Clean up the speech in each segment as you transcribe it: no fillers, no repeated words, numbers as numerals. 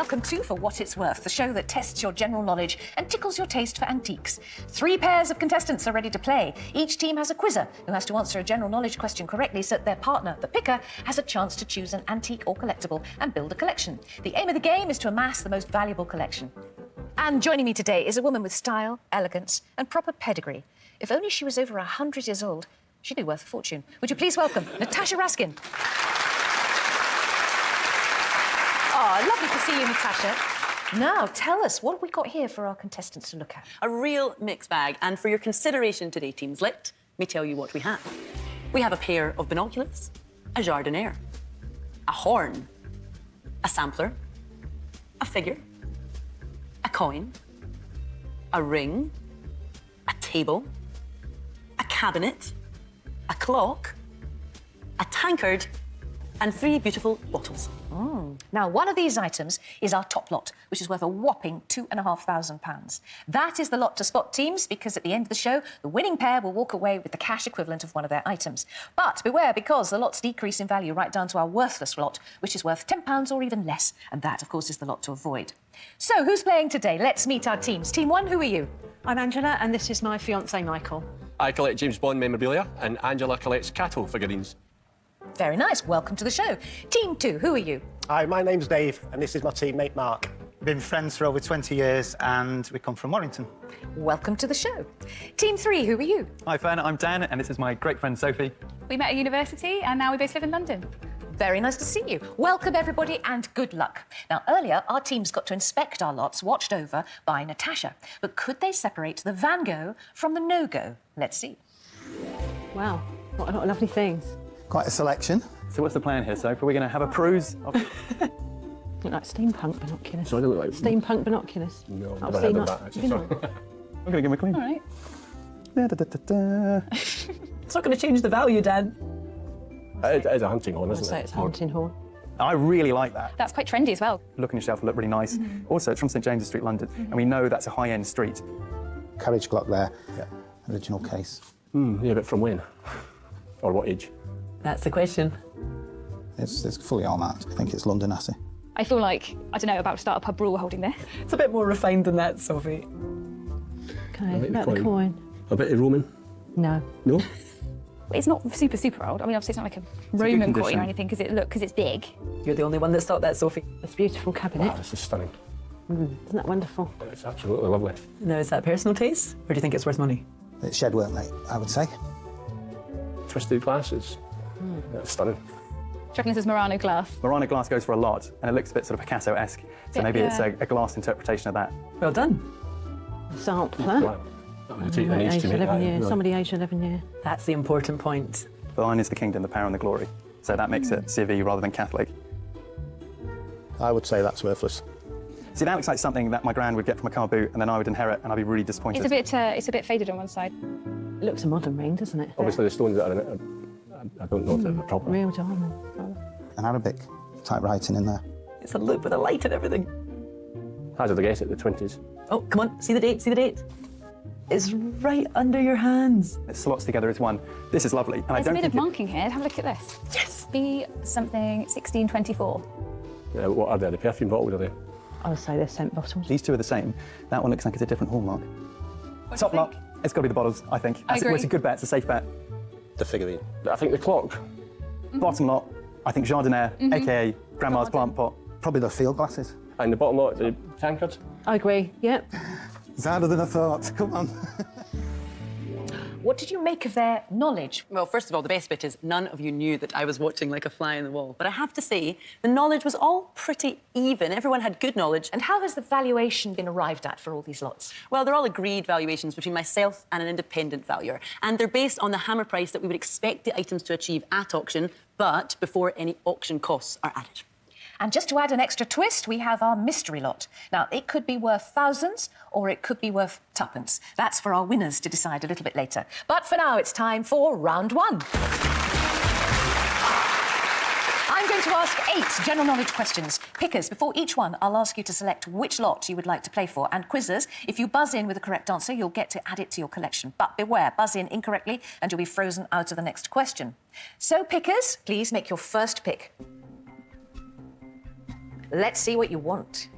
welcome to For What It's Worth, the show that tests your general knowledge and tickles your taste for antiques. 3 pairs of contestants are ready to play. Each team has a quizzer who has to answer a general knowledge question correctly so that their partner, the picker, has a chance to choose an antique or collectible and build a collection. The aim of the game is to amass the most valuable collection. And joining me today is a woman with style, elegance and proper pedigree. If only she was over 100 years old, she'd be worth a fortune. Would you please welcome Natasha Raskin? Oh, lovely to see you, Natasha. Now, tell us, what have we got here for our contestants to look at? A real mixed bag. And for your consideration today, Teams, let me tell you what we have. We have a pair of binoculars, a jardiniere, a horn, a sampler, a figure, a coin, a ring, a table, a cabinet, a clock, a tankard, and 3 beautiful bottles. Now, one of these items is our top lot, which is worth a whopping £2,500. That is the lot to spot, teams, because at the end of the show, the winning pair will walk away with the cash equivalent of one of their items. But beware, because the lots decrease in value right down to our worthless lot, which is worth £10 or even less. And that, of course, is the lot to avoid. So, who's playing today? Let's meet our teams. Team 1, who are you? I'm Angela, and this is my fiancé, Michael. I collect James Bond memorabilia, and Angela collects cattle figurines. Very nice. Welcome to the show. Team 2, who are you? Hi, my name's Dave, and this is my teammate Mark. We've been friends for over 20 years, and we come from Warrington. Welcome to the show. Team 3, who are you? Hi, Fern, I'm Dan, and this is my great friend Sophie. We met at university, and now we both live in London. Very nice to see you. Welcome, everybody, and good luck. Now, earlier, our teams got to inspect our lots, watched over by Natasha. But could they separate the Van Gogh from the no-go? Let's see. Wow, what a lot of lovely things. Quite a selection. So what's the plan here, Sophie? Are we going to have a peruse? Look like steampunk binoculars. So they look like... Steampunk binoculars. No, I've never seen heard of that. that, actually, You sorry. know. I'm going to give him a clean. All right. Da-da-da-da-da. It's not going to change the value, Dan. It is a hunting horn, I'd isn't say it? it's hunting horn. I really like that. That's quite trendy as well. Look on your shelf will look really nice. Also, it's from St James's Street, London, and we know that's a high-end street. Carriage clock there. Yeah. Original case. Yeah, but from when? Or what age? That's the question. It's fully hallmarked. I think it's London Assy. I feel like, I don't know, about to start a pub brawl holding this. It's a bit more refined than that, Sophie. Okay, about the coin. A bit of Roman? No. No? It's not super, super old. I mean, obviously it's not like a Roman coin condition. or anything, because it's big. You're the only one that's thought that, Sophie. This beautiful cabinet. Wow, this is stunning. Isn't that wonderful? It's absolutely lovely. Now, is that personal taste, or do you think it's worth money? It's shed work, mate, I would say. Twisted glasses. That's stunning. Do you reckon this is Murano glass? Murano glass goes for a lot, and it looks a bit sort of Picasso-esque. So Yeah, maybe it's yeah. a glass interpretation of that. Well done. Sampler. Wow. That would take an age Aged to make 11 that. years. really. Somebody aged 11 years. That's the important point. The line is the kingdom, the power and the glory. So that makes it CV rather than Catholic. I would say that's worthless. See, that looks like something that my gran would get from a car boot, and then I would inherit, and I'd be really disappointed. It's a bit faded on one side. It looks a modern ring, doesn't it? Obviously, the stones that are in it, I don't know if they're proper. Real diamond. An Arabic type writing in there. It's a loop with a light and everything. Hazard a guess at the 20s. Oh, come on, see the date, see the date. It's right under your hands. It slots together as one. This is lovely. And There's a bit of think marking here. Have a look at this. Yes! B something 1624. What are they? The perfume bottles, are they? I would say they're scent bottles. these two are the same. That one looks like it's a different hallmark. Top lock. It's got to be the bottles, I think. I agree. It's a good bet. It's a safe bet. The figurine. I think the clock. Bottom lot, I think jardiniere, a.k.a. grandma's plant pot. Probably the field glasses. And the bottom lot, the tankard. I agree, yep. It's harder than I thought. Come on. What did you make of their knowledge? Well, first of all, the best bit is none of you knew that I was watching like a fly on the wall. But I have to say, the knowledge was all pretty even. Everyone had good knowledge. And how has the valuation been arrived at for all these lots? Well, they're all agreed valuations between myself and an independent valuer. And they're based on the hammer price that we would expect the items to achieve at auction, but before any auction costs are added. And just to add an extra twist, we have our mystery lot. Now, it could be worth thousands or it could be worth tuppence. That's for our winners to decide a little bit later. But for now, it's time for round 1. I'm going to ask 8 general knowledge questions. Pickers, before each one, I'll ask you to select which lot you would like to play for. And quizzers, if you buzz in with the correct answer, you'll get to add it to your collection. But beware, buzz in incorrectly and you'll be frozen out of the next question. So, pickers, please make your first pick. Let's see what you want.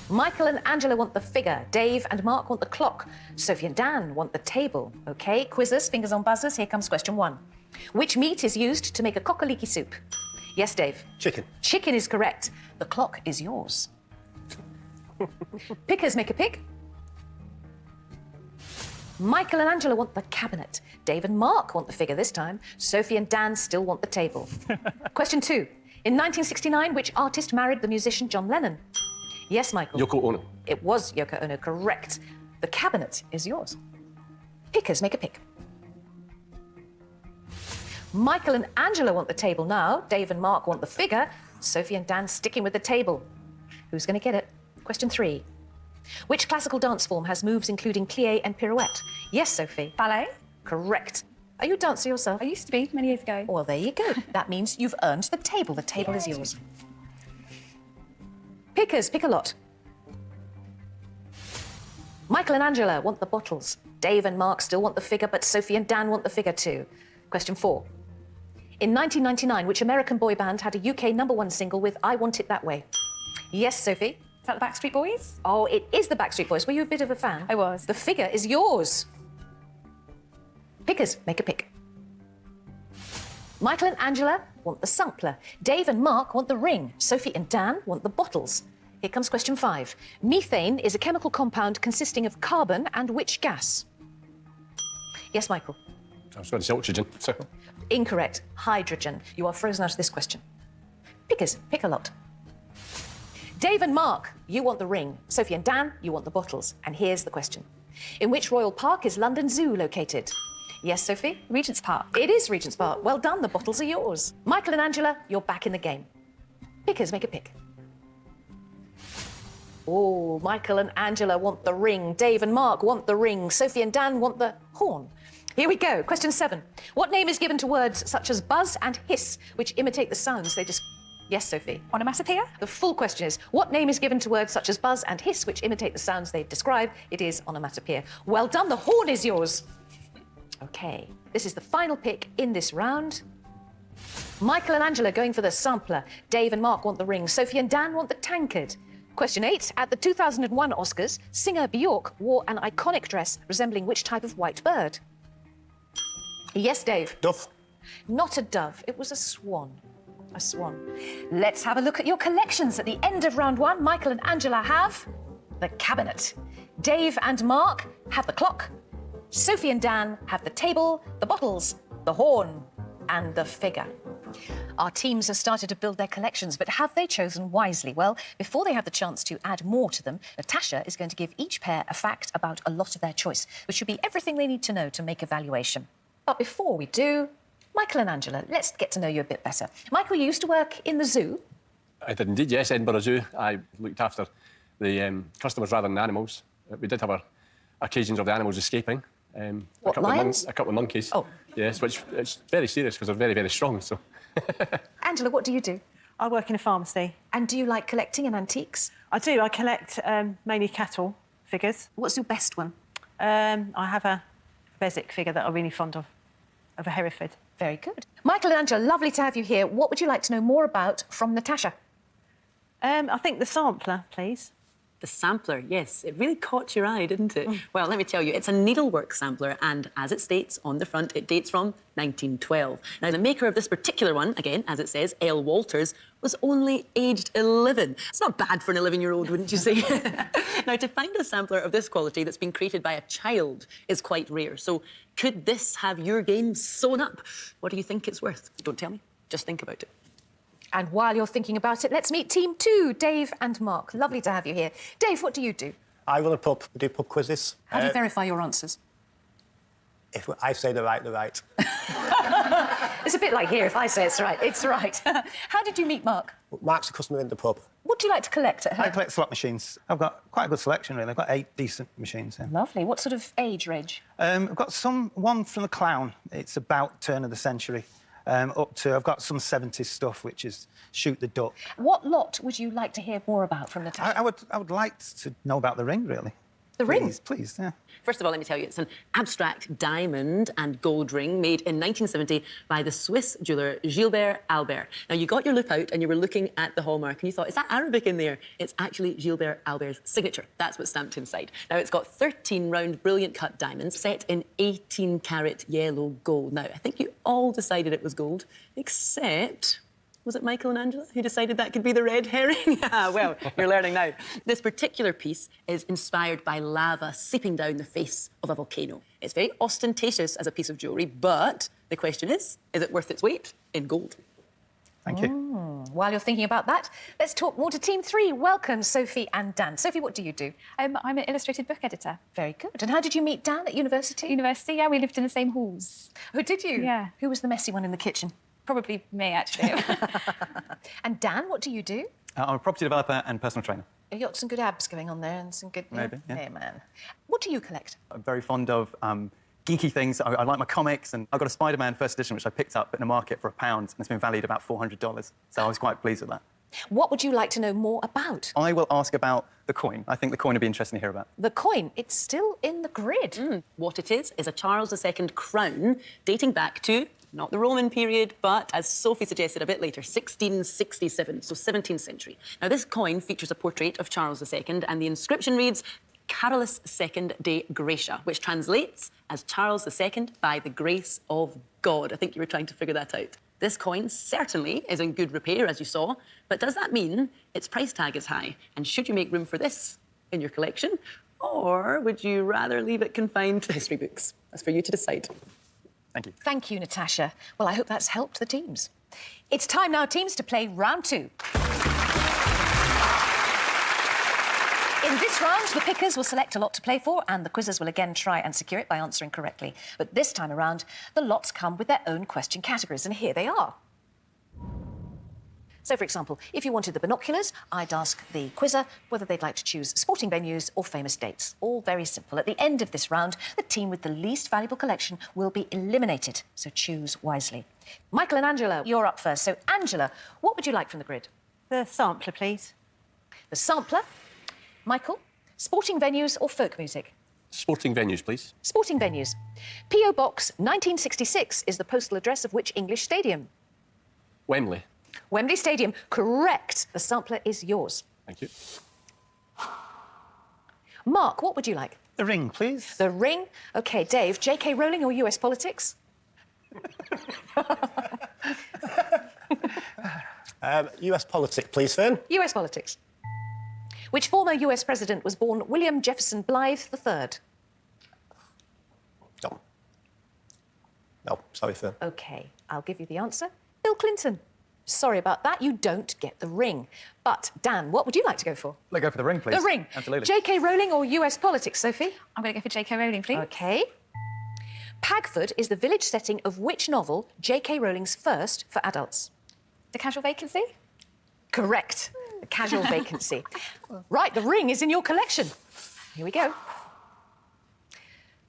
Michael and Angela want the figure. Dave and Mark want the clock. Sophie and Dan want the table. OK, quizzers, fingers on buzzers. Here comes question 1. Which meat is used to make a cock-a-leekie soup? Yes, Dave. Chicken. Chicken is correct. The clock is yours. Pickers make a pick. Michael and Angela want the cabinet. Dave and Mark want the figure this time. Sophie and Dan still want the table. Question 2. In 1969, which artist married the musician John Lennon? Yes, Michael. Yoko Ono. It was Yoko Ono, correct. The cabinet is yours. Pickers make a pick. Michael and Angela want the table now. Dave and Mark want the figure. Sophie and Dan sticking with the table. Who's going to get it? Question 3. Which classical dance form has moves including plie and pirouette? Yes, Sophie. Ballet. Correct. Are you a dancer yourself? I used to be many years ago. Well, there you go. That means you've earned the table. The table is yours. Pickers, pick a lot. Michael and Angela want the bottles. Dave and Mark still want the figure, but Sophie and Dan want the figure too. Question 4. In 1999, which American boy band had a UK #1 single with I Want It That Way? Yes, Sophie. Is that the Backstreet Boys? Oh, it is the Backstreet Boys. Were you a bit of a fan? I was. The figure is yours. Pickers, make a pick. Michael and Angela want the sampler. Dave and Mark want the ring. Sophie and Dan want the bottles. Here comes question 5. Methane is a chemical compound consisting of carbon and which gas? Yes, Michael. I was going to say oxygen. So. Incorrect. Hydrogen. You are frozen out of this question. Pickers, pick a lot. Dave and Mark, you want the ring. Sophie and Dan, you want the bottles. And here's the question. In which royal park is London Zoo located? Yes, Sophie? Regent's Park. It is Regent's Park. Well done, the bottles are yours. Michael and Angela, you're back in the game. Pickers, make a pick. Oh, Michael and Angela want the ring. Dave and Mark want the ring. Sophie and Dan want the horn. Here we go. Question 7. What name is given to words such as buzz and hiss, which imitate the sounds they just... Yes, Sophie. Onomatopoeia? The full question is, what name is given to words such as buzz and hiss, which imitate the sounds they describe? It is onomatopoeia. Well done, the horn is yours. OK, this is the final pick in this round. Michael and Angela going for the sampler. Dave and Mark want the ring. Sophie and Dan want the tankard. Question 8. At the 2001 Oscars, singer Bjork wore an iconic dress resembling which type of white bird? Yes, Dave. Dove. Not a dove, it was a swan. A swan. Let's have a look at your collections. At the end of round 1, Michael and Angela have the cabinet. Dave and Mark have the clock. Sophie and Dan have the table, the bottles, the horn, and the figure. Our teams have started to build their collections, but have they chosen wisely? Well, before they have the chance to add more to them, Natasha is going to give each pair a fact about a lot of their choice, which should be everything they need to know to make evaluation. But before we do, Michael and Angela, let's get to know you a bit better. Michael, you used to work in the zoo. I did indeed, yes, Edinburgh Zoo. I looked after the customers rather than the animals. We did have our occasions of the animals escaping. What, lions? A couple of monkeys. Oh. Yes, which it's very serious because they're very, very strong. So. Angela, what do you do? I work in a pharmacy. And do you like collecting and antiques? I do. I collect mainly cattle figures. What's your best one? I have a Bezic figure that I'm really fond of a Hereford. Very good. Michael and Angela, lovely to have you here. What would you like to know more about from Natasha? I think the sampler, please. The sampler, yes, it really caught your eye, didn't it? Well, let me tell you, it's a needlework sampler, and as it states on the front, it dates from 1912. Now, the maker of this particular one, again, as it says, L. Walters, was only aged 11. It's not bad for an 11-year-old, wouldn't you say? Now, to find a sampler of this quality that's been created by a child is quite rare. So, could this have your game sewn up? What do you think it's worth? Don't tell me. Just think about it. And while you're thinking about it, let's meet team 2, Dave and Mark. Lovely to have you here. Dave, what do you do? I run a pub. We do pub quizzes. How do you verify your answers? If I say they're right, they're right. It's a bit like here, if I say it's right, it's right. How did you meet Mark? Mark's a customer in the pub. What do you like to collect at home? I collect slot machines. I've got quite a good selection, really. I've got 8 decent machines. Yeah. Lovely. What sort of age range? I've got one from the Clown. It's about turn of the century. Up to, I've got some 70s stuff, which is Shoot the Duck. What lot would you like to hear more about from Natasha? I would like to know about the ring, really. The ring. Please, yeah. First of all, let me tell you, it's an abstract diamond and gold ring made in 1970 by the Swiss jeweller Gilbert Albert. Now, you got your loop out and you were looking at the hallmark and you thought, is that Arabic in there? It's actually Gilbert Albert's signature. That's what's stamped inside. Now, it's got 13 round, brilliant cut diamonds set in 18-carat yellow gold. Now, I think you all decided it was gold, except... Was it Michael and Angela who decided that could be the red herring? Well, you're learning now. This particular piece is inspired by lava seeping down the face of a volcano. It's very ostentatious as a piece of jewellery, but the question is it worth its weight in gold? Thank you. While you're thinking about that, let's talk more to Team 3. Welcome, Sophie and Dan. Sophie, what do you do? I'm an illustrated book editor. Very good. And how did you meet Dan at university? University, yeah, we lived in the same halls. Oh, did you? Yeah. Who was the messy one in the kitchen? Probably me, actually. And Dan, what do you do? I'm a property developer and personal trainer. You got some good abs going on there and some good... Maybe, yeah. Hey, man. What do you collect? I'm very fond of geeky things. I like my comics, and I've got a Spider-Man first edition, which I picked up in the market for £1, and it's been valued about $400. So I was quite pleased with that. What would you like to know more about? I will ask about the coin. I think the coin would be interesting to hear about. The coin. It's still in the grid. What it is a Charles II crown dating back to, not the Roman period, but, as Sophie suggested a bit later, 1667, so 17th century. Now, this coin features a portrait of Charles II, and the inscription reads, Carolus II de Gratia, which translates as Charles II by the grace of God. I think you were trying to figure that out. This coin certainly is in good repair, as you saw, but does that mean its price tag is high? And should you make room for this in your collection? Or would you rather leave it confined to history books? That's for you to decide. Thank you. Thank you, Natasha. Well, I hope that's helped the teams. It's time now, teams, to play round 2. In this round, the pickers will select a lot to play for, and the quizzers will again try and secure it by answering correctly. But this time around, the lots come with their own question categories, and here they are. So, for example, if you wanted the binoculars, I'd ask the quizzer whether they'd like to choose sporting venues or famous dates. All very simple. At the end of this round, the team with the least valuable collection will be eliminated, so choose wisely. Michael and Angela, you're up first. So, Angela, what would you like from the grid? The sampler, please. The sampler. Michael, sporting venues or folk music? Sporting venues, please. Sporting venues. P.O. Box 1966 is the postal address of which English stadium? Wembley. Wembley Stadium. Correct. The sampler is yours. Thank you. Mark, what would you like? The ring, please. The ring. OK, Dave, J.K. Rowling or US politics? US politics, please, Fern. US politics. Which former US president was born William Jefferson Blythe III? No. No, sorry, Fern. OK, I'll give you the answer. Bill Clinton. Sorry about that, you don't get the ring. But, Dan, what would you like to go for? Let's go for the ring, please. The ring. Absolutely. J.K. Rowling or US politics, Sophie? I'm going to go for J.K. Rowling, please. OK. Pagford is the village setting of which novel, J.K. Rowling's first for adults? The Casual Vacancy? Correct. The Casual Vacancy. Right, the ring is in your collection. Here we go.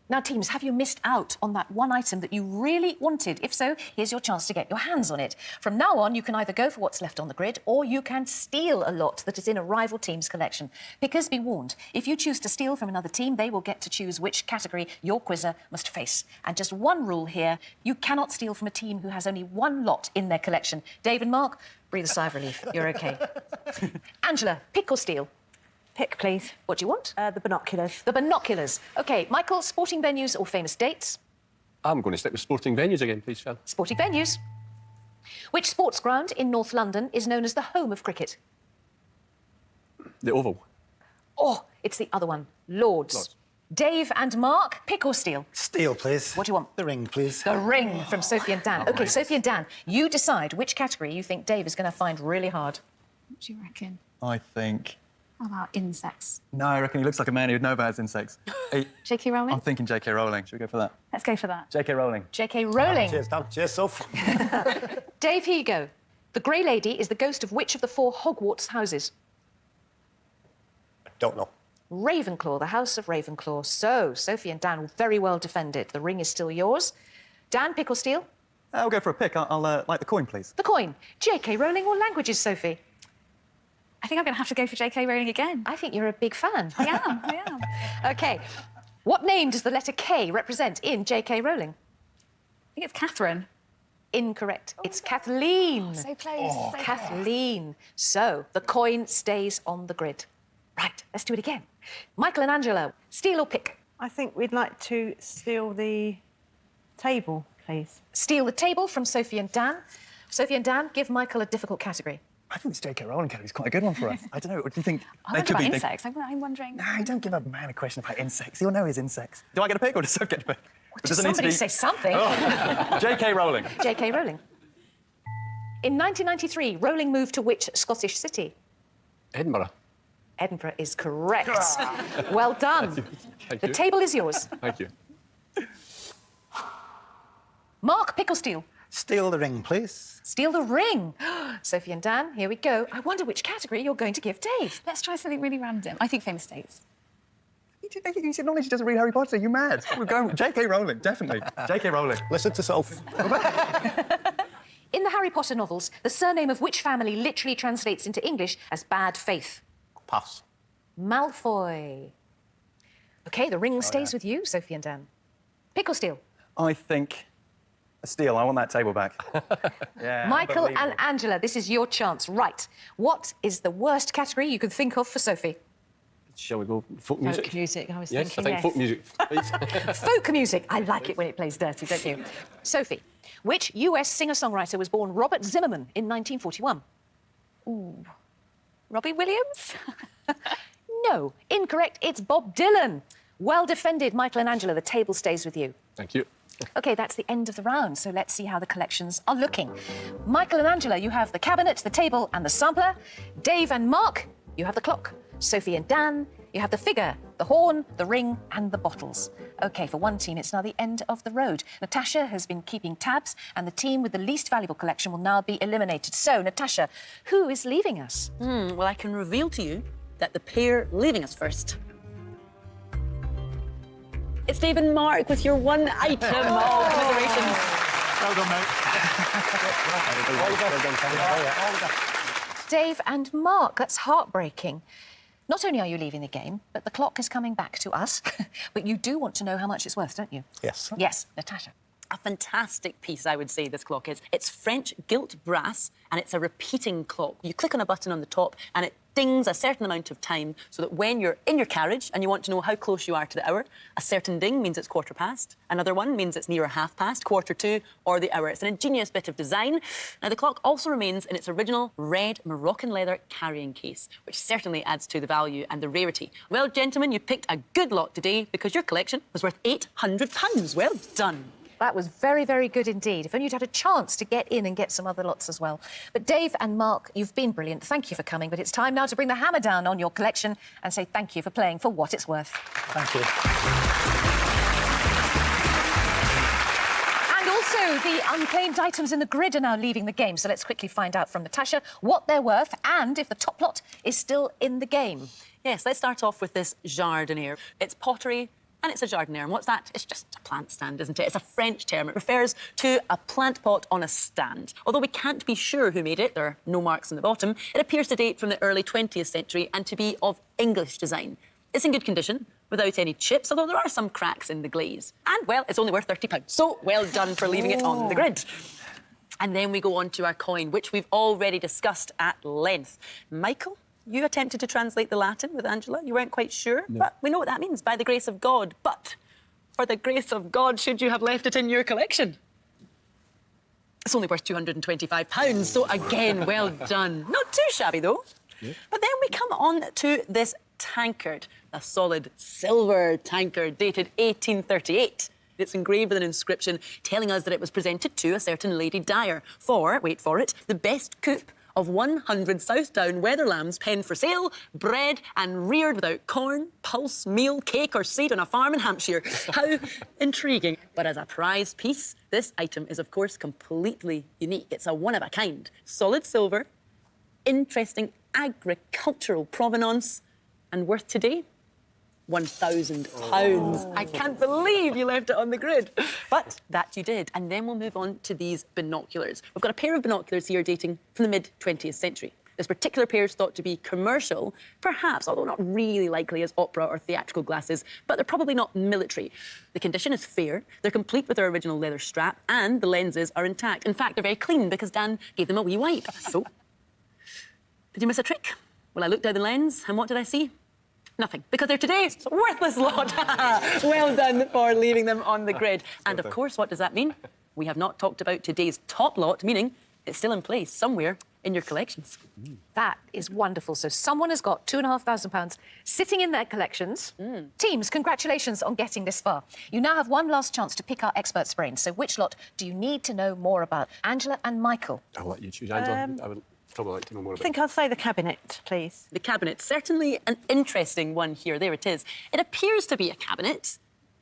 Now, teams, have you missed out on that one item that you really wanted? If so, here's your chance to get your hands on it. From now on, you can either go for what's left on the grid or you can steal a lot that is in a rival team's collection. Pickers, be warned, if you choose to steal from another team, they will get to choose which category your quizzer must face. And just one rule here, you cannot steal from a team who has only one lot in their collection. Dave and Mark, breathe a sigh of relief. You're OK. Angela, pick or steal? Pick, please. What do you want? The binoculars. The binoculars. OK, Michael, sporting venues or famous dates? I'm going to stick with sporting venues again, please, Phil. Sporting venues. Which sports ground in North London is known as the home of cricket? The Oval. Oh, it's the other one. Lord's. Lord's. Dave and Mark, pick or steal? Steal, please. What do you want? The ring, please. The ring from Sophie and Dan. OK, Sophie and Dan, you decide which category you think Dave is going to find really hard. What do you reckon? I think... How about insects? No, I reckon he looks like a man who'd know about his insects. J.K. Rowling? I'm thinking J.K. Rowling. Should we go for that? Let's go for that. J.K. Rowling. J.K. Rowling. Cheers, Dan. Cheers, Soph. Dave, here you go. The Grey Lady is the ghost of which of the 4 Hogwarts houses? Don't know. Ravenclaw, the House of Ravenclaw. So, Sophie and Dan very well defended. The ring is still yours. Dan, pick or steal? I'll go for a pick. I'll like the coin, please. The coin. J.K. Rowling or languages, Sophie? I think I'm going to have to go for J.K. Rowling again. I think you're a big fan. I am. OK. What name does the letter K represent in J.K. Rowling? I think it's Catherine. Incorrect. It's Kathleen. So close. So close. Kathleen. So the coin stays on the grid. Right, let's do it again. Michael and Angela, steal or pick? I think we'd like to steal the table, please. Steal the table from Sophie and Dan. Sophie and Dan, give Michael a difficult category. I think this J.K. Rowling category is quite a good one for us. I don't know. What do you think? I wonder about insects. I'm wondering. No, don't give a man a question about insects. He'll know his insects. Do I get a pick or does Soph get a pick? Does somebody say something? Oh. J.K. Rowling. J.K. Rowling. In 1993, Rowling moved to which Scottish city? Edinburgh. Edinburgh is correct. Well done. Thank The you. table is yours. Thank you. Mark, pick or steal? Steal the ring, please. Steal the ring. Sophie and Dan, here we go. I wonder which category you're going to give Dave. Let's try something really random. I think famous dates. You said knowledge doesn't read Harry Potter. You mad? We're going with J.K. Rowling, definitely. J.K. Rowling. Listen to Soph. In the Harry Potter novels, the surname of which family literally translates into English as bad faith? Pass. Malfoy. OK, the ring stays with you, Sophie and Dan. Pick or steal? I think a steal. I want that table back. Yeah. Michael and unbelievable. Angela, this is your chance. Right. What is the worst category you can think of for Sophie? Shall we go folk music? Folk music, I was Yes, thinking, I think folk music. Please. Folk music. I like it when it plays dirty, don't you? Sophie, which US singer-songwriter was born Robert Zimmerman in 1941? Robbie Williams? No, incorrect. It's Bob Dylan. Well defended, Michael and Angela. The table stays with you. Thank you. OK, that's the end of the round, so let's see how the collections are looking. Michael and Angela, you have the cabinet, the table and the sampler. Dave and Mark, you have the clock. Sophie and Dan, you have the figure, the horn, the ring and the bottles. OK, for one team, it's now the end of the road. Natasha has been keeping tabs and the team with the least valuable collection will now be eliminated. So, Natasha, who is leaving us? Well, I can reveal to you that the pair leaving us first. It's Dave and Mark with your one item. Oh, commiserations. Well done, mate. Dave and Mark, that's heartbreaking. Not only are you leaving the game, but the clock is coming back to us. But you do want to know how much it's worth, don't you? Yes. Yes, Natasha. A fantastic piece, I would say, this clock is. It's French gilt brass, and it's a repeating clock. You click on a button on the top, and it dings a certain amount of time so that when you're in your carriage and you want to know how close you are to the hour, a certain ding means it's 1/4 past, another one means it's near 1/2 past, 1/4 to, or the hour. It's an ingenious bit of design. Now, the clock also remains in its original red Moroccan leather carrying case, which certainly adds to the value and the rarity. Well, gentlemen, you picked a good lot today because your collection was worth £800. Well done. That was very, very good indeed. If only you'd had a chance to get in and get some other lots as well. But Dave and Mark, you've been brilliant. Thank you for coming. But it's time now to bring the hammer down on your collection and say thank you for playing for what it's worth. Thank you. And also, the unclaimed items in the grid are now leaving the game. So let's quickly find out from Natasha what they're worth and if the top lot is still in the game. Yes, let's start off with this jardiniere. It's pottery and it's a jardiniere. And what's that? It's just a plant stand, isn't it? It's a French term. It refers to a plant pot on a stand. Although we can't be sure who made it, there are no marks on the bottom, it appears to date from the early 20th century and to be of English design. It's in good condition, without any chips, although there are some cracks in the glaze. And, well, it's only worth £30. So, well done for leaving it on the grid. And then we go on to our coin, which we've already discussed at length. Michael? You attempted to translate the Latin with Angela. You weren't quite sure, but we know what that means, by the grace of God. But for the grace of God, should you have left it in your collection? It's only worth £225, so again, well done. Not too shabby, though. Yeah. But then we come on to this tankard, a solid silver tankard dated 1838. It's engraved with an inscription telling us that it was presented to a certain Lady Dyer for, wait for it, the best coop of 100 Southdown wether lambs penned for sale, bred and reared without corn, pulse, meal, cake or seed on a farm in Hampshire. How intriguing. But as a prize piece, this item is, of course, completely unique. It's a one-of-a-kind. Solid silver, interesting agricultural provenance, and worth today, £1,000. I can't believe you left it on the grid. But that you did. And then we'll move on to these binoculars. We've got a pair of binoculars here dating from the mid-20th century. This particular pair is thought to be commercial, perhaps, although not really likely as opera or theatrical glasses, but they're probably not military. The condition is fair, they're complete with their original leather strap, and the lenses are intact. In fact, they're very clean because Dan gave them a wee wipe. So, did you miss a trick? Well, I looked down the lens, and what did I see? Nothing, because they're today's worthless lot. Well done for leaving them on the grid. And of course, what does that mean? We have not talked about today's top lot, meaning it's still in place somewhere in your collections. That is wonderful. So someone has got £2,500 sitting in their collections. Teams, congratulations on getting this far. You now have one last chance to pick our expert's brains. So which lot do you need to know more about? Angela and Michael. I'll let you choose, Angela. I would probably like to know more I about think I'll say the cabinet, please. The cabinet, certainly an interesting one here. There it is. It appears to be a cabinet,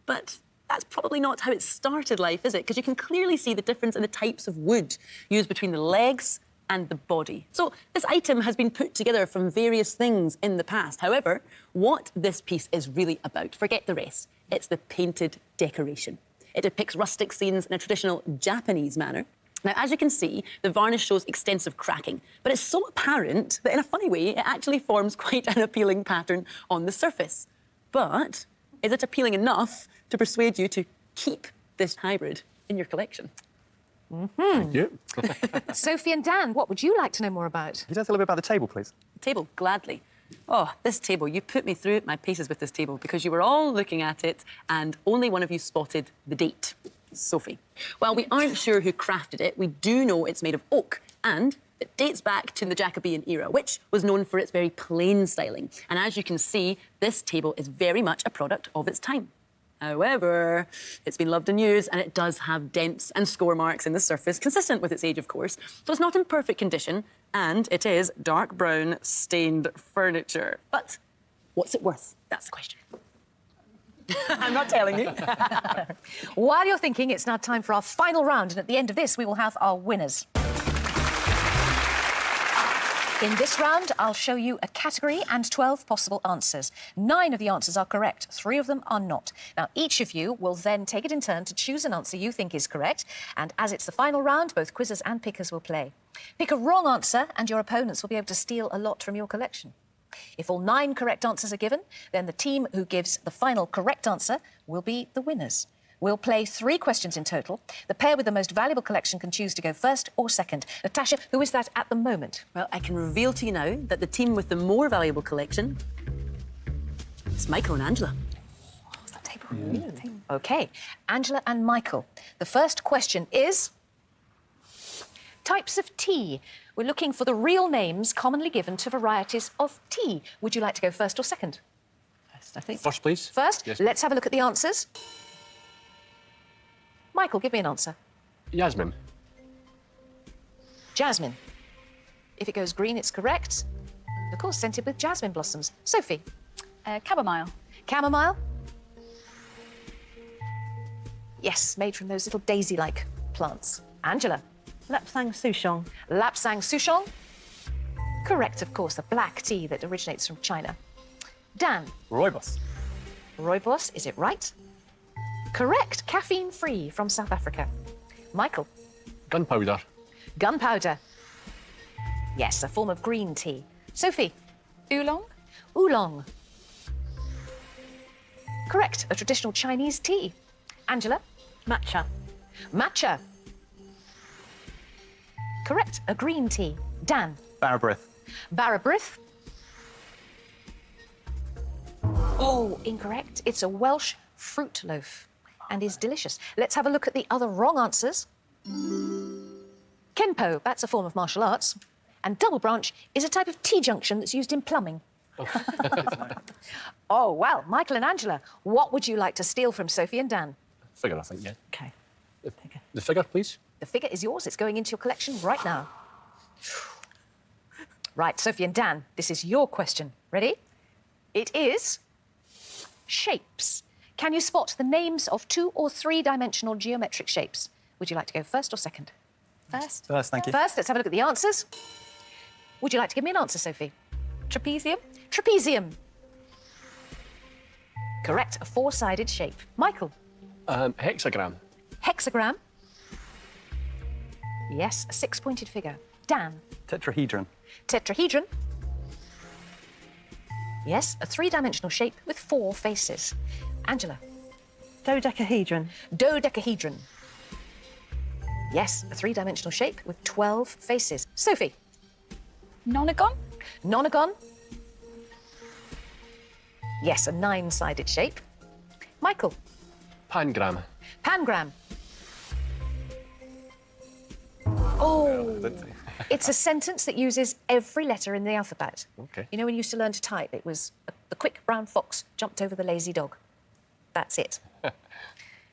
but that's probably not how it started life, is it? Because you can clearly see the difference in the types of wood used between the legs and the body. So this item has been put together from various things in the past. However, what this piece is really about, forget the rest, it's the painted decoration. It depicts rustic scenes in a traditional Japanese manner. Now, as you can see, the varnish shows extensive cracking, but it's so apparent that in a funny way, it actually forms quite an appealing pattern on the surface. But is it appealing enough to persuade you to keep this hybrid in your collection? Thank you. Sophie and Dan, what would you like to know more about? Can you tell us a little bit about the table, please? Table, gladly. Oh, this table, you put me through my paces with this table because you were all looking at it and only one of you spotted the date, Sophie. While we aren't sure who crafted it, we do know it's made of oak and it dates back to the Jacobean era, which was known for its very plain styling. And as you can see, this table is very much a product of its time. However, it's been loved and used, and it does have dents and score marks in the surface, consistent with its age, of course. So it's not in perfect condition, and it is dark brown stained furniture. But what's it worth? That's the question. I'm not telling you. While you're thinking, it's now time for our final round, and at the end of this, we will have our winners. In this round, I'll show you a category and 12 possible answers. 9 of the answers are correct, 3 of them are not. Now, each of you will then take it in turn to choose an answer you think is correct, and as it's the final round, both quizzers and pickers will play. Pick a wrong answer, and your opponents will be able to steal a lot from your collection. If all 9 correct answers are given, then the team who gives the final correct answer will be the winners. We'll play 3 questions in total. The pair with the most valuable collection can choose to go first or second. Natasha, who is that at the moment? Well, I can reveal to you now that the team with the more valuable collection is Michael and Angela. What's that table? OK, Angela and Michael. The first question is types of tea. We're looking for the real names commonly given to varieties of tea. Would you like to go first or second? First, I think. First, please. First, Yes. let's have a look at the answers. Michael, give me an answer. Yasmin. Jasmine. If it goes green, it's correct. Of course, scented with jasmine blossoms. Sophie. Chamomile. Chamomile. Yes, made from those little daisy-like plants. Angela. Lapsang Souchong. Lapsang Souchong. Correct, of course, the black tea that originates from China. Dan. Rooibos. Rooibos, is it right? Correct, caffeine-free from South Africa. Michael. Gunpowder. Gunpowder. Yes, a form of green tea. Sophie. Oolong. Oolong. Correct, a traditional Chinese tea. Angela. Matcha. Matcha. Correct, a green tea. Dan. Barabrith. Barabrith. Oh, incorrect. It's a Welsh fruit loaf and is delicious. Let's have a look at the other wrong answers. Kenpo, that's a form of martial arts. And double branch is a type of T-junction that's used in plumbing. Oh, well, Michael and Angela, what would you like to steal from Sophie and Dan? Figure, I think, yeah. OK. The figure, please. The figure is yours. It's going into your collection right now. Right, Sophie and Dan, this is your question. Ready? It is shapes. Can you spot the names of 2 or 3-dimensional geometric shapes? Would you like to go first or second? First. First, thank you. First, let's have a look at the answers. Would you like to give me an answer, Sophie? Trapezium. Trapezium. Correct, a 4-sided shape. Michael. Hexagram. Hexagram. Yes, a 6-pointed figure. Dan. Tetrahedron. Tetrahedron. Yes, a three-dimensional shape with 4 faces. Angela. Dodecahedron. Dodecahedron. Yes, a three-dimensional shape with 12 faces. Sophie. Nonagon? Nonagon. Yes, a 9-sided shape. Michael. Pangram. Pangram. Oh, it's a sentence that uses every letter in the alphabet. Okay. You know, when you used to learn to type, it was the quick brown fox jumped over the lazy dog. That's it.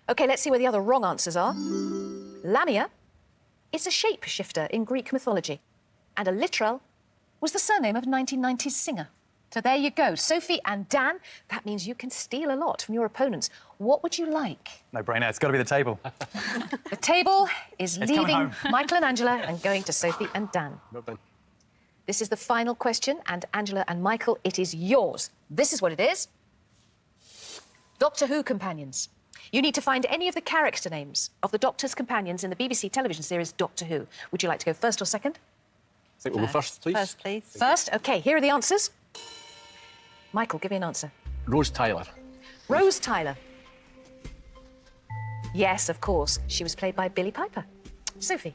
OK, let's see where the other wrong answers are. Lamia is a shapeshifter in Greek mythology, and a literal was the surname of a 1990s singer. So there you go. Sophie and Dan, that means you can steal a lot from your opponents. What would you like? No brainer. It's got to be the table. The table is It's coming leaving home. Michael and Angela and going to Sophie and Dan. Well done. This is the final question, and Angela and Michael, it is yours. This is what it is. Doctor Who companions. You need to find any of the character names of the Doctor's companions in the BBC television series Doctor Who. Would you like to go first or second? I think we'll go first, please. First, please. First, OK, here are the answers. Michael, give me an answer. Rose Tyler. Rose Tyler. Yes, of course. She was played by Billie Piper. Sophie.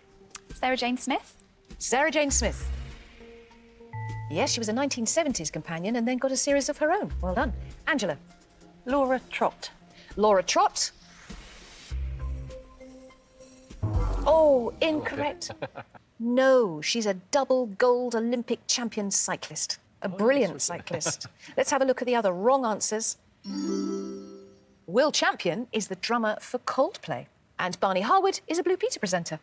Sarah Jane Smith? Sarah Jane Smith. Yes, she was a 1970s companion and then got a series of her own. Well done. Angela. Laura Trott. Laura Trott. Oh, incorrect. No, she's a double gold Olympic champion cyclist. A brilliant cyclist. Let's have a look at the other wrong answers. Will Champion is the drummer for Coldplay. And Barney Harwood is a Blue Peter presenter.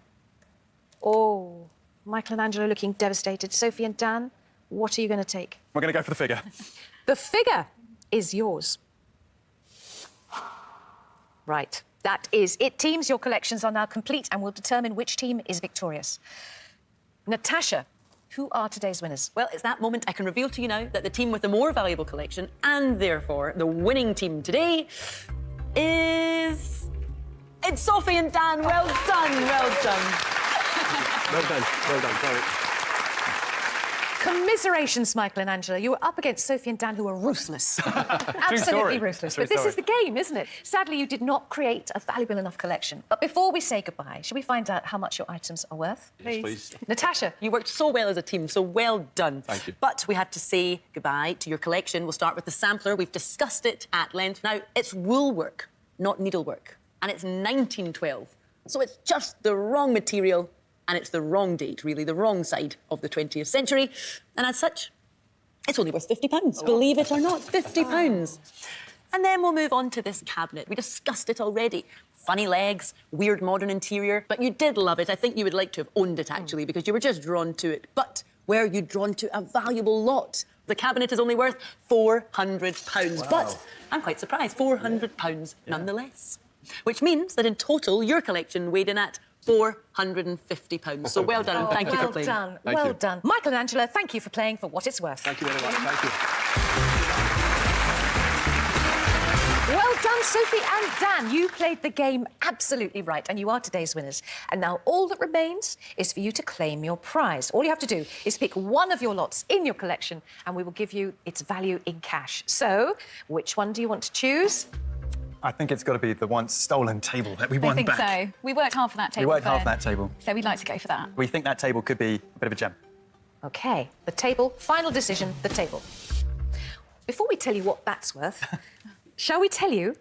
Oh, Michael and Angela looking devastated. Sophie and Dan, what are you going to take? We're going to go for the figure. The figure is yours. Right, that is it. Teams, your collections are now complete and will determine which team is victorious. Natasha, who are today's winners? Well, it's that moment I can reveal to you now that the team with the more valuable collection, and therefore the winning team today, is... It's Sophie and Dan. Well done, well done. Well done. Well done. Sorry. Commiserations, Michael and Angela. You were up against Sophie and Dan, who were ruthless. Absolutely story. ruthless. True But this story. is the game, isn't it? Sadly, you did not create a valuable enough collection. But before we say goodbye, shall we find out how much your items are worth? Yes, please. Natasha. You worked so well as a team, so well done. Thank you. But we have to say goodbye to your collection. We'll start with the sampler. We've discussed it at length. Now, it's woolwork, not needlework. And it's 1912. So it's just the wrong material, and it's the wrong date, really, the wrong side of the 20th century. And as such, it's only worth £50. Believe it or not, £50. And then we'll move on to this cabinet. We discussed it already. Funny legs, weird modern interior, but you did love it. I think you would like to have owned it, actually, because you were just drawn to it. But were you drawn to a valuable lot? The cabinet is only worth £400. But I'm quite surprised, £400 nonetheless. Which means that in total, your collection weighed in at £450. So well done, and thank you for playing. Well done, Thank well you. done. Michael and Angela, thank you for playing for what it's worth. Thank you very much. Thank you. Well done, Sophie and Dan. You played the game absolutely right, and you are today's winners. And now all that remains is for you to claim your prize. All you have to do is pick one of your lots in your collection, and we will give you its value in cash. So, which one do you want to choose? I think it's got to be the once stolen table that we won I think back. so. We worked hard for that We table. worked hard for Fern. that table. So we'd like to go for that. We think that table could be a bit of a gem. OK, the table, final decision, the table. Before we tell you what that's worth, shall we tell you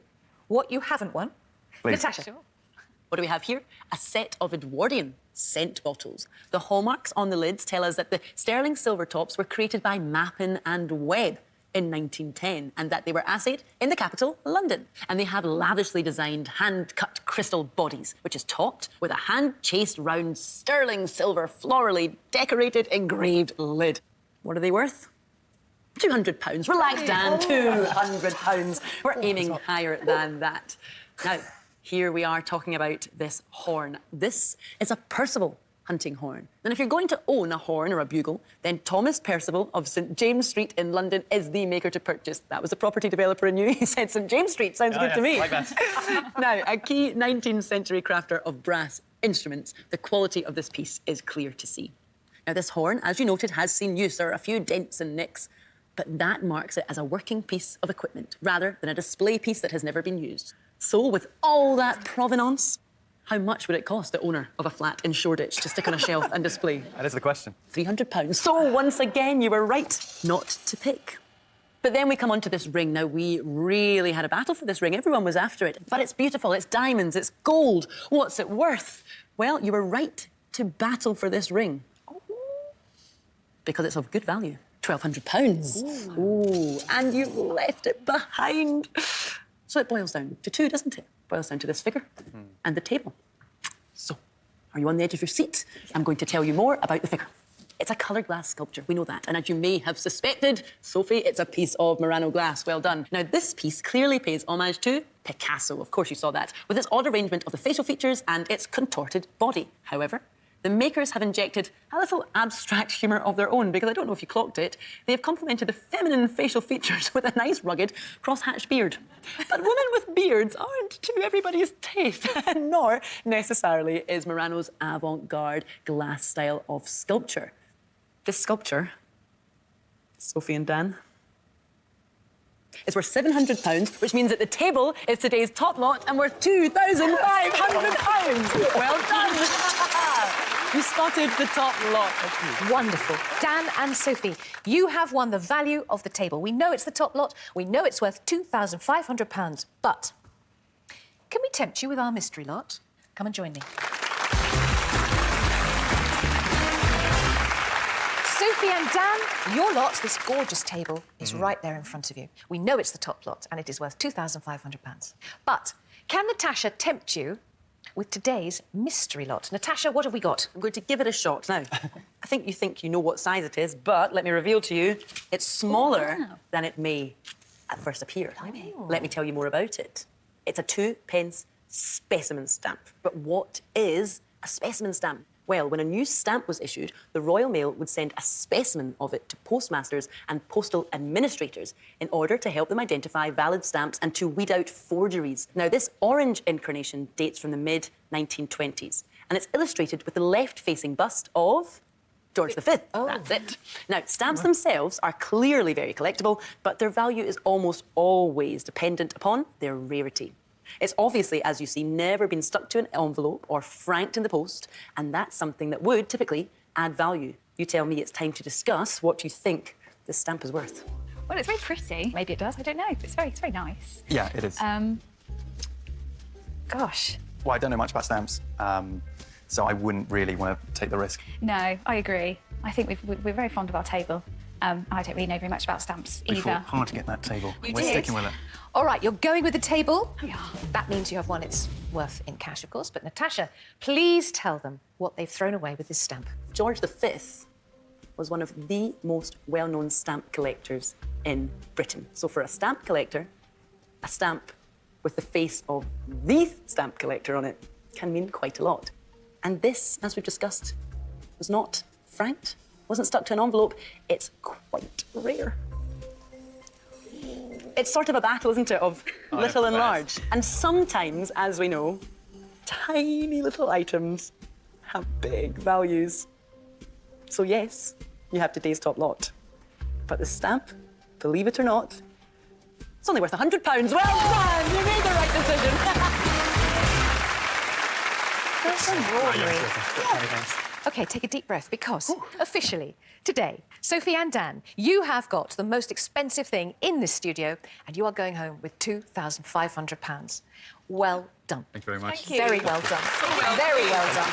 what you haven't won? Please. Natasha. What do we have here? A set of Edwardian scent bottles. The hallmarks on the lids tell us that the sterling silver tops were created by Mappin and Webb in 1910, and that they were assayed in the capital, London. And they have lavishly designed hand-cut crystal bodies, which is topped with a hand-chased round sterling silver florally decorated engraved lid. What are they worth? £200. Relax, Dan. £200. We're aiming higher than that. Now, here we are talking about this horn. This is a Percival hunting horn. And if you're going to own a horn or a bugle, then Thomas Percival of St James Street in London is the maker to purchase. That was the property developer in you. He said St James Street. Sounds good to me. Like that. Now, a key 19th century crafter of brass instruments, the quality of this piece is clear to see. Now, this horn, as you noted, has seen use. There are a few dents and nicks, but that marks it as a working piece of equipment rather than a display piece that has never been used. So, with all that provenance, how much would it cost the owner of a flat in Shoreditch to stick on a shelf and display? That is the question. £300. So, once again, you were right not to pick. But then we come on to this ring. Now, we really had a battle for this ring. Everyone was after it. But it's beautiful, it's diamonds, it's gold. What's it worth? Well, you were right to battle for this ring. Because it's of good value. £1,200. Ooh, and you left it behind. So it boils down to two, doesn't it? Boils down to this figure and the table. So, are you on the edge of your seat? I'm going to tell you more about the figure. It's a coloured glass sculpture, we know that. And as you may have suspected, Sophie, it's a piece of Murano glass. Well done. Now, this piece clearly pays homage to Picasso. Of course you saw that, with its odd arrangement of the facial features and its contorted body. However, the makers have injected a little abstract humour of their own, because I don't know if you clocked it, they have complemented the feminine facial features with a nice, rugged, cross-hatched beard. But women with beards aren't to everybody's taste, nor necessarily is Murano's avant-garde glass style of sculpture. This sculpture, Sophie and Dan, is worth £700, which means that the table is today's top lot and worth £2,500. Well done. You spotted the top lot. Wonderful. Dan and Sophie, you have won the value of the table. We know it's the top lot. We know it's worth £2,500. But can we tempt you with our mystery lot? Come and join me. Sophie and Dan, your lot, this gorgeous table, is right there in front of you. We know it's the top lot and it is worth £2,500. But can Natasha tempt you with today's mystery lot? Natasha, what have we got? I'm going to give it a shot. Now, I think you know what size it is, but let me reveal to you, it's smaller than it may at first appear. Let me tell you more about it. It's a 2p specimen stamp. But what is a specimen stamp? Well, when a new stamp was issued, the Royal Mail would send a specimen of it to postmasters and postal administrators in order to help them identify valid stamps and to weed out forgeries. Now, this orange incarnation dates from the mid-1920s, and it's illustrated with the left-facing bust of George V. Oh. That's it. Now, stamps themselves are clearly very collectible, but their value is almost always dependent upon their rarity. It's obviously, as you see, never been stuck to an envelope or franked in the post, and that's something that would typically add value. You tell me it's time to discuss what you think this stamp is worth. Well, it's very pretty. Maybe it does. I don't know. It's very nice. Yeah, it is. Gosh. Well, I don't know much about stamps, so I wouldn't really want to take the risk. No, I agree. I think we're very fond of our table. I don't really know very much about stamps We either. fought hard to get that table. We're did. sticking with it. All right, you're going with the table. Yeah. That means you have one it's worth in cash, of course. But Natasha, please tell them what they've thrown away with this stamp. George V was one of the most well-known stamp collectors in Britain. So for a stamp collector, a stamp with the face of the stamp collector on it can mean quite a lot. And this, as we've discussed, was not franked, wasn't stuck to an envelope. It's quite rare. It's sort of a battle, isn't it, of little and large. And sometimes, as we know, tiny little items have big values. So yes, you have today's top lot. But the stamp, believe it or not, it's only worth £100. Well done! You made the right decision. OK, take a deep breath, because officially, today, Sophie and Dan, you have got the most expensive thing in this studio, and you are going home with £2,500. Well done. Thank you very much. Very well done. Very well done.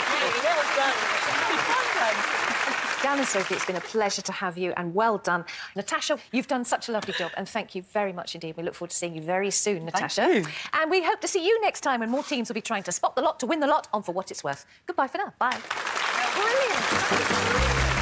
Dan and Sophie, it's been a pleasure to have you, and well done. Natasha, you've done such a lovely job, and thank you very much indeed. We look forward to seeing you very soon, Natasha. Thank you. And we hope to see you next time when more teams will be trying to spot the lot to win the lot on For What It's Worth. Goodbye for now. Bye. Brilliant.